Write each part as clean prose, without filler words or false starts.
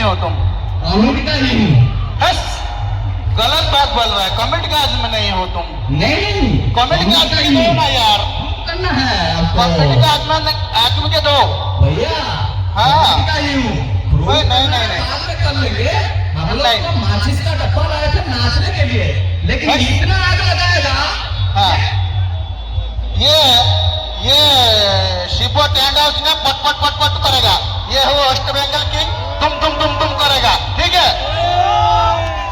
नहीं हो तुम। कॉमेडी का नहीं हूँ। हस, गलत बात बोल रहा है। कॉमेडी का आदमी नहीं हो तुम। नहीं, कॉमेडी का आदमी के दो ना यार, करना है आपको। कॉमेडी का आदमी के दो भैया। हाँ। कॉमेडी का ही हूँ। नहीं नहीं नहीं नहीं, बाद में कर लेंगे। हम लोग नहीं। तो माचिस का डब्बा लाए थे नाचने के लिए, लेकिन बस। इतना आग लगाएगा। हाँ, ये शिपो टेंट हाउस में पट पट पट पट करेगा। ये हो वेस्ट बंगाल किंग, तुम करेगा, ठीक है।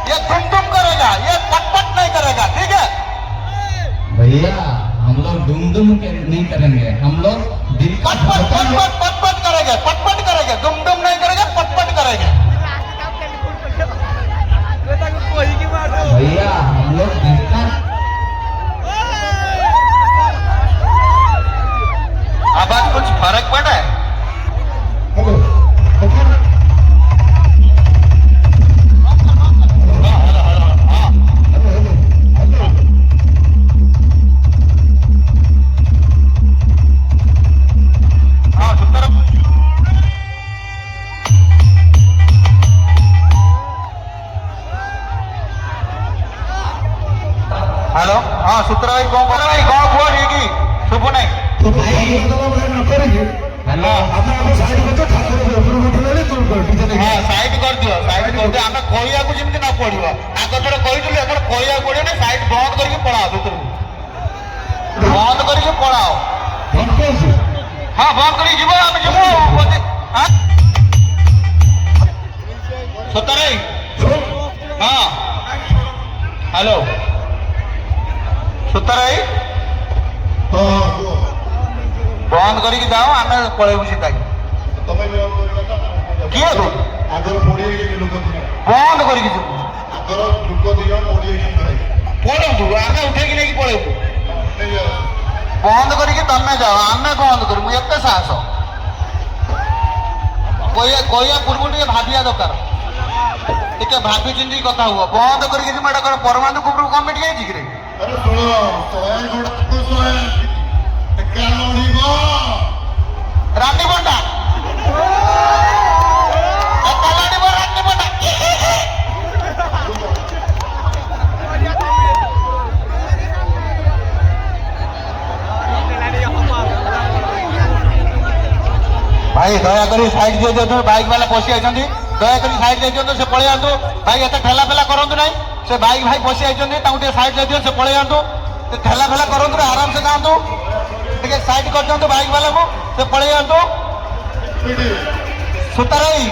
ये तुम करेगा, ये पट पट नहीं करेगा, ठीक है। भैया हम लोग दुम नहीं करेंगे, हम लोग दिल का पट पट करेंगे, पट पट करेंगे, दुम नहीं करेंगे, पट पट करेंगे। भैया हम लोग दिल का। अब आज कुछ फर्क पड़ा है? हेलो, हाँ सूत्र भाई कौन कर भाई कौन हुआ ठीक ही शुभ नहीं। तो भाई हेलो हाँ साइड कर दियो, आमे कहया को जेमति ना पड़िबो। आगो थोड़ा कहितले एथर कहया पड़े ना, साइड बंद करके पळाओ भितर, बंद करके पळाओ। हाँ बंद करके जीवो, आमे जीवो बोते। हां सतरे, हाँ हेलो सतरे, बंद करके जाओ, आमे पळेबु सीधा। किए तू बंद करके जीवो, पळेबु आमे उठेकी नहीं पळेबु। बंद करके तमे जाओ, आमे बंद करबु। एते साहस कहया पूर्व टे भाबिया दरकार, टे भाभी चिंती कथा हुआ। बंद करके जी मैं परमाणु कुकुर कमिटी है कि रानी बंडा रानी बंडा भाई दयाकोरी साइड दे दियो, बाइक वाला पशि आइछन्ती, दयाकोरी साइड दे दियो, से पळे आंतु भाई। एते ठेला फेला करंतु नाही, से बाइक भाई पशि आइछन्ती, तांको टे साइड दे दियो, से पळे आंतु। ते ठेला फेला करंतु रे, आराम से जांतु, ठीक है। साइड कर दियंतु बाइक वाला को, से पळे आंतु। सुतराई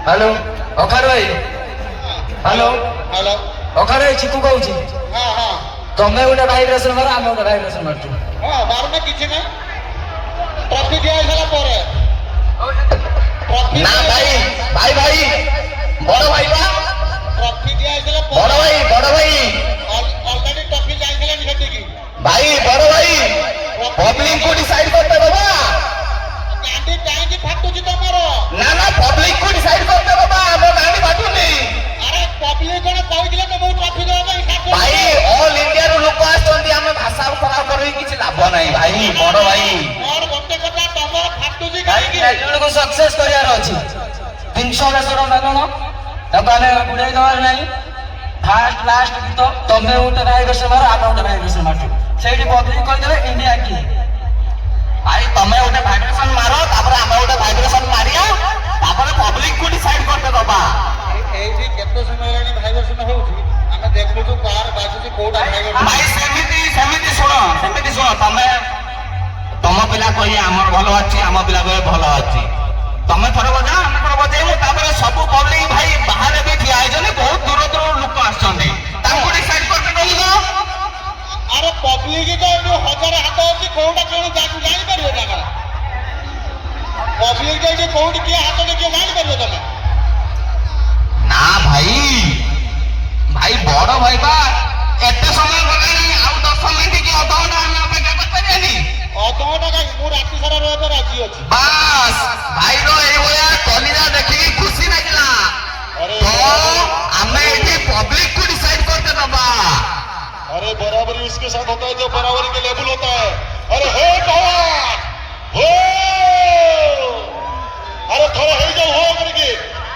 हेलो अखार भाई हेलो हेलो अखार भाई चिकू कहूँ हाँ हाँ तमें गोटे भाइब्रेसन मार आम गोटे भाइब्रेसन मारचु हाँ मारुना किसी ना ट्रॉफी दिया सारा पर ट्रॉफी ना भाई भाई भाई बड़ भाई बा ट्रॉफी दिया सारा बड़ भाई ऑलरेडी ट्रॉफी जाइए निकटी की भाई बड़ भाई पब्लिक को डिसाइड करते बाबा गांधी काहे फाटुची तमरो ना ना पब्लिक को डिसाइड करते बाबा हम गाड़ी बाटुनी अरे पब्लिक कोन कहइले तो बहुत ट्रॉफी देबा भाई ऑल इंडिया रो लोक आछंती हम भाषा खराब करी किछि लाभ नाही भाई बड़ भाई और गोटे कथा तमरो फाटुची भाई काहे ग्रेजुएट को सक्सेस करियार अछि 300 लेसर मेलन तबाने गुडे दवार नाही फास्ट लास्ट गीत तमे उठे भाइब्रेसन मार आम उठे भाइब्रेसन मारछु सेठी पब्लिक कहि देबे इंडिया की भाई तमे उठे भाइब्रेसन मारो तापर आम उठे भाइब्रेसन मारिया तापर पब्लिक को डिसाइड करते बाबा एही केतो समय हेलानी भाइब्रेशन होउची ଆମେ ଦେଖୁଛୁ କାର ବାଜୁଛି କୋଉଟା ଭାଇବ୍ରେସନ भाई सेमिति सुनो तमे तम पिला कहि हमर भलो अछि हम पिला कहि भलो अछि तमे थोर बजा हम थोर बजाइमु तापर सब पब्लिक भाई बाहर भी ठिया आइजने बहुत दूर दूर लोक आछन्ते ताको डिसाइड करते दउनो अरे पब्लिक तो जो हजार हाथ अछि कोउटा केणी जानि परियो ना पब्लिक जे कोउट के हाथ देखियो जानि परियो तमे ना भाई भाई बड़ भाई बा एते समय गलानी आउ 10 मिनिट के अधघंटा हम अपेक्षा कर परियानी अधघंटा का मु राति सारा रहबे राजी अछि बस भाई रो ए होया कलिरा देखि खुशी लागिला अरे तो हमें एठी पब्लिक को डिसाइड करते बाबा अरे बराबरी उसके साथ होता है जो बराबरी के लेवल होता है अरे हे पावर हो अरे थोड़ा हे जाओ हो करके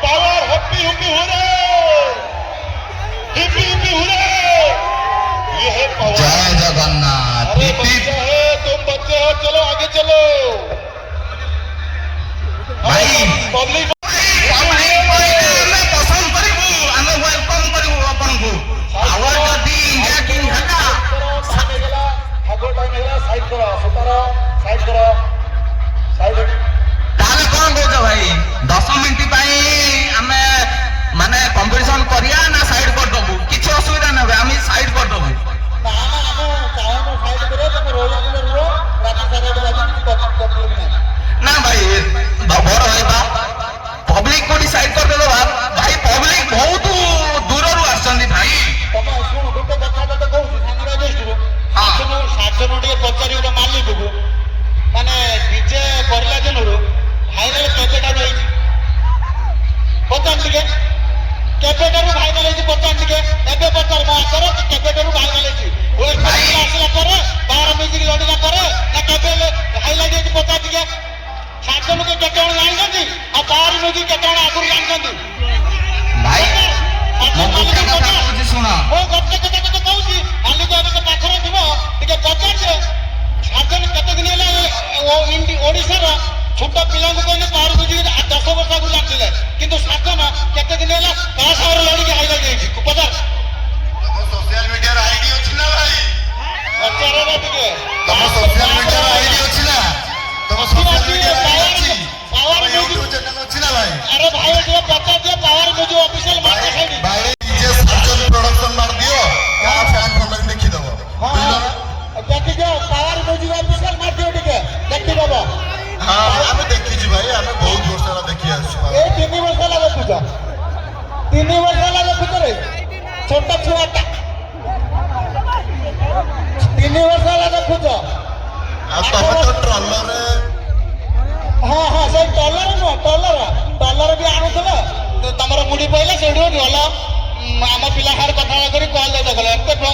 पावर हप्पी हप्पी हो रे हिप्पी हिप्पी हो रे ये है पावर जय जगन्नाथ अरे बच्चे है तुम बच्चे हो चलो आगे चलो भाई पब्लिक साइड करो सुतार साइड करो साइड ताले कोन कहछ भाई 10 मिनिट पई हमें माने कंपटीशन करिया ना साइड कर दबु किछ असुविधा नै हम साइड कर दबु ना ना हम चाहे साइड करे तो रोया के रो राती सारा बाजी किछ प्रॉब्लम नहीं ना भाई बड़ भाई बा पब्लिक को डिसाइड कर देलो भाई पब्लिक बहुत दूर रु आछन भाई तमे सुन गोटे कथा तो कहू सामने बेस्ट हां साजन टिके पचारि गोटे मालिक को माने डीजे करला दिनरु भाइराल केबेटा रही पचान टिके केबेटारु भाइराल हेछि पचान टिके एबे पचार मा कर केबेटारु भाइराल हेछि ओइ भाई आसला पर बाहर म्यूजिक लडिला पर ना केबे हाइलाइट हेछि पचान टिके साजन के केतेण जानछन्ती आ बाहर म्यूजिक केतेण आगुर जानछन्ती भाई ମୁଁ ଗୋଟେ କଥା କହୁଛି ଶୁଣ ओ गप्पे कते कते कहूची खाली तो एबे पाखरे थिबो टिके पचार जे साजन कते दिन हेला ओ इंडी ओडिसा रा छोटा पिला को कहले बाहर म्यूजिक 10 वर्ष आगु जानथिले किंतु साजन कते दिन हेला 10 और लड़ी के हाइलाइट हेछि पचार तम सोशल मीडिया रे आईडी अछि ना भाई पचार रे टिके तम सोशल मीडिया रे आईडी अछि ना तम सोशल मीडिया रे आईडी अछि पावर यूट्यूब म्यूजिक चैनल अछि ना भाई अरे भाई जो पचार जे power music official market side भाई डीजे सर्जन प्रोडक्शन मार दियो क्या फैन फॉलोइंग देखि दबो हां देखि जो पावर म्यूजिक ऑफिशियल मार्केट टिके देखि बाबा हां हम देखि छी भाई हम बहुत वर्ष रा देखि आछु ए 3 वर्ष लगे पूजा 3 वर्ष लगे पूजा रे छोटा छुआटा 3 वर्ष लगे पूजा आ तम तो ट्रॉलर रे हाँ हाँ से टॉलर भी आणुला तो तमर मुड़ी पइला सेडो गला आम पिला हार कथा करी कॉल दे देखला